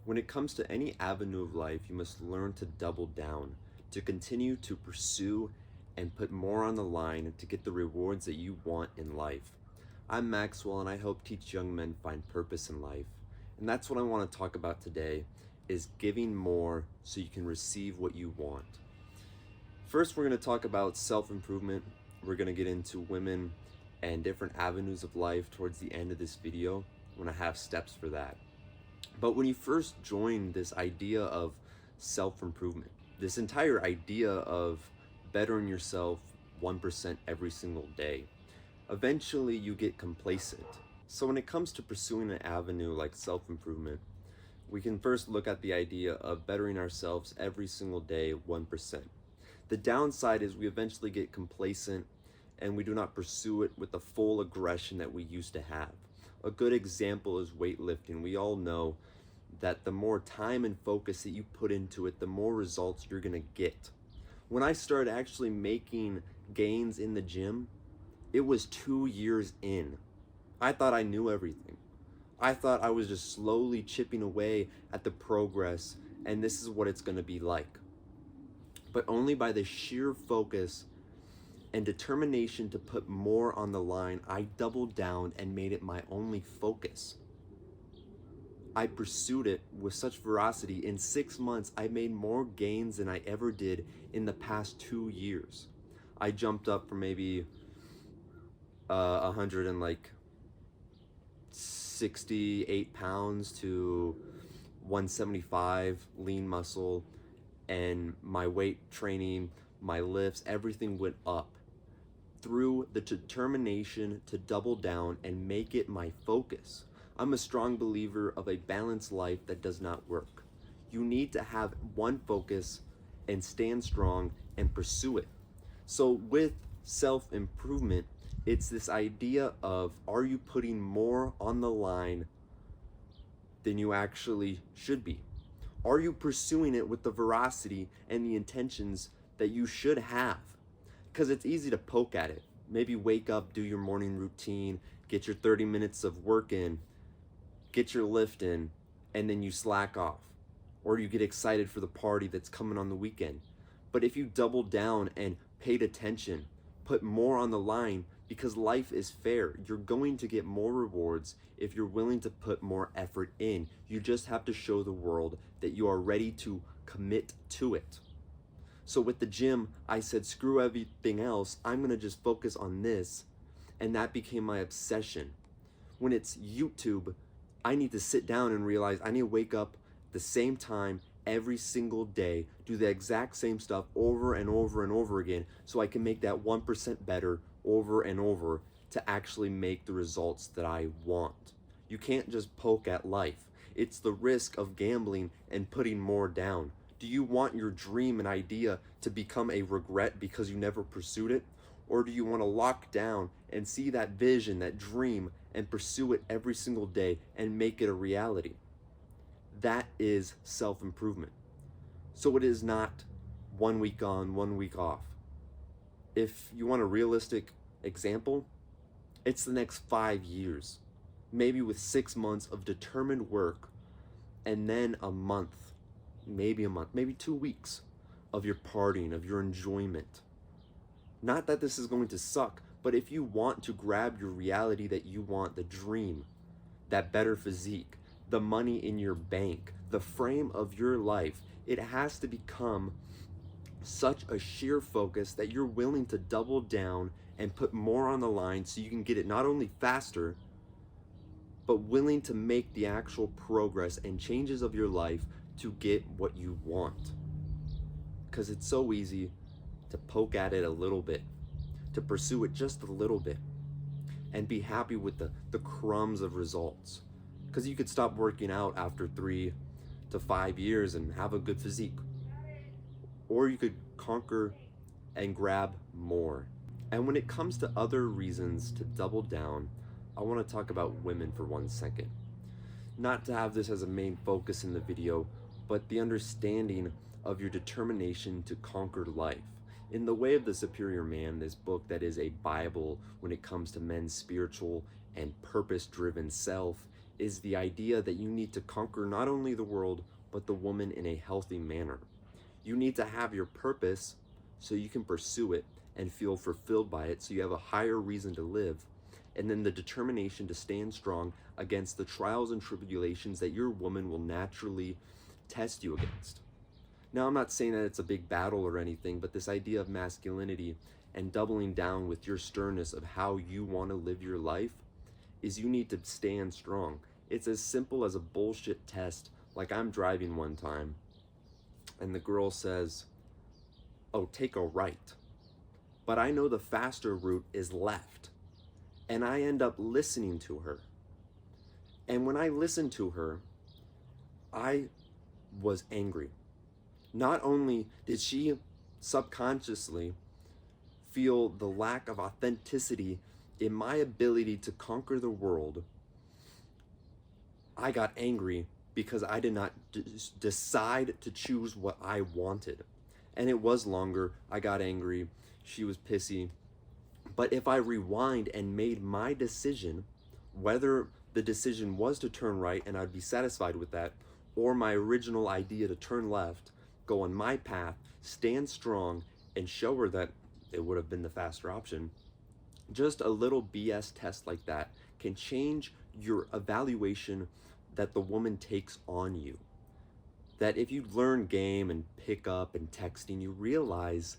When it comes to any avenue of life, you must learn to double down, to continue to pursue and put more on the line to get the rewards that you want in life. I'm Maxwell and I help teach young men find purpose in life. And that's what I want to talk about today is giving more so you can receive what you want. First, we're going to talk about self-improvement. We're going to get into women and different avenues of life towards the end of this video when I have steps for that. But when you first join this idea of self-improvement, this entire idea of bettering yourself 1% every single day, eventually you get complacent. So when it comes to pursuing an avenue like self-improvement, we can first look at the idea of bettering ourselves every single day 1%. The downside is we eventually get complacent and we do not pursue it with the full aggression that we used to have. A good example is weightlifting. We all know that the more time and focus that you put into it, the more results you're gonna get. When I started actually making gains in the gym, it was 2 years in. I thought I knew everything. I thought I was just slowly chipping away at the progress and this is what it's gonna be like. But only by the sheer focus and determination to put more on the line, I doubled down and made it my only focus. I pursued it with such veracity. In 6 months, I made more gains than I ever did in the past 2 years. I jumped up from maybe 168 pounds to 175 lean muscle, and my weight training, my lifts, everything went up through the determination to double down and make it my focus. I'm a strong believer of a balanced life that does not work. You need to have one focus and stand strong and pursue it. So with self-improvement, it's this idea of, are you putting more on the line than you actually should be? Are you pursuing it with the veracity and the intentions that you should have? Because it's easy to poke at it. Maybe wake up, do your morning routine, get your 30 minutes of work in, get your lift in, and then you slack off. Or you get excited for the party that's coming on the weekend. But if you double down and paid attention, put more on the line, because life is fair, you're going to get more rewards if you're willing to put more effort in. You just have to show the world that you are ready to commit to it. So with the gym, I said, screw everything else. I'm gonna just focus on this. And that became my obsession. When it's YouTube, I need to sit down and realize I need to wake up the same time every single day, do the exact same stuff over and over and over again so I can make that 1% better over and over to actually make the results that I want. You can't just poke at life. It's the risk of gambling and putting more down. Do you want your dream and idea to become a regret because you never pursued it? Or do you want to lock down and see that vision, that dream, and pursue it every single day and make it a reality? That is self-improvement. So it is not 1 week on, 1 week off. If you want a realistic example, it's the next 5 years, maybe with 6 months of determined work, and then a month, maybe 2 weeks of your partying, of your enjoyment. Not that this is going to suck, but if you want to grab your reality that you want, the dream, that better physique, the money in your bank, the frame of your life, it has to become such a sheer focus that you're willing to double down and put more on the line so you can get it not only faster, but willing to make the actual progress and changes of your life to get what you want. Because it's so easy to poke at it a little bit, to pursue it just a little bit, and be happy with the crumbs of results. Because you could stop working out after 3 to 5 years and have a good physique. Or you could conquer and grab more. And when it comes to other reasons to double down, I want to talk about women for 1 second. Not to have this as a main focus in the video, but the understanding of your determination to conquer life. In The Way of the Superior Man, this book that is a Bible when it comes to men's spiritual and purpose-driven self, is the idea that you need to conquer not only the world, but the woman in a healthy manner. You need to have your purpose so you can pursue it and feel fulfilled by it, so you have a higher reason to live, and then the determination to stand strong against the trials and tribulations that your woman will naturally test you against. Now, I'm not saying that it's a big battle or anything, but this idea of masculinity and doubling down with your sternness of how you want to live your life is you need to stand strong. It's as simple as a bullshit test. Like, I'm driving one time and the girl says, "Oh, take a right." But I know the faster route is left. And I end up listening to her. And when I listened to her, I was angry. Not only did she subconsciously feel the lack of authenticity in my ability to conquer the world, I got angry because I did not decide to choose what I wanted. And it was longer. I got angry. She was pissy. But if I rewind and made my decision, whether the decision was to turn right and I'd be satisfied with that, or my original idea to turn left, go on my path, stand strong, and show her that it would have been the faster option, just a little BS test like that can change your evaluation that the woman takes on you. That if you learn game and pick up and texting, you realize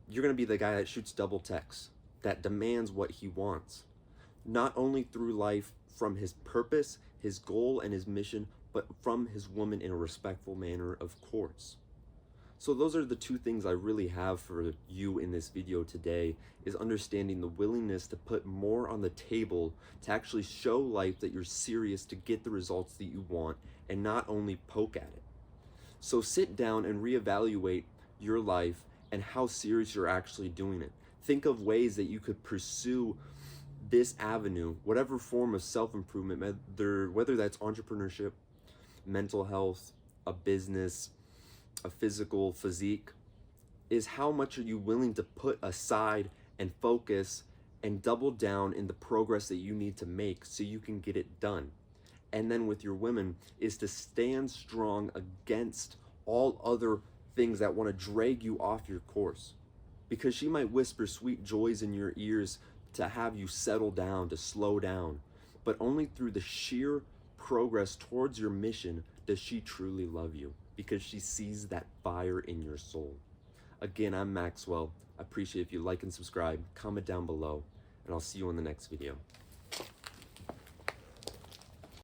you're going to be the guy that shoots double texts, that demands what he wants, not only through life from his purpose, his goal, and his mission, but from his woman in a respectful manner, of course. So those are the two things I really have for you in this video today, is understanding the willingness to put more on the table to actually show life that you're serious to get the results that you want and not only poke at it. So sit down and reevaluate your life and how serious you're actually doing it. Think of ways that you could pursue this avenue, whatever form of self-improvement, whether that's entrepreneurship, mental health, a business, a physical physique, is how much are you willing to put aside and focus and double down in the progress that you need to make so you can get it done. And then with your women is to stand strong against all other things that want to drag you off your course. Because she might whisper sweet joys in your ears to have you settle down, to slow down. But only through the sheer progress towards your mission does she truly love you, because she sees that fire in your soul. Again, I'm Maxwell. I appreciate if you like and subscribe, comment down below, and I'll see you in the next video.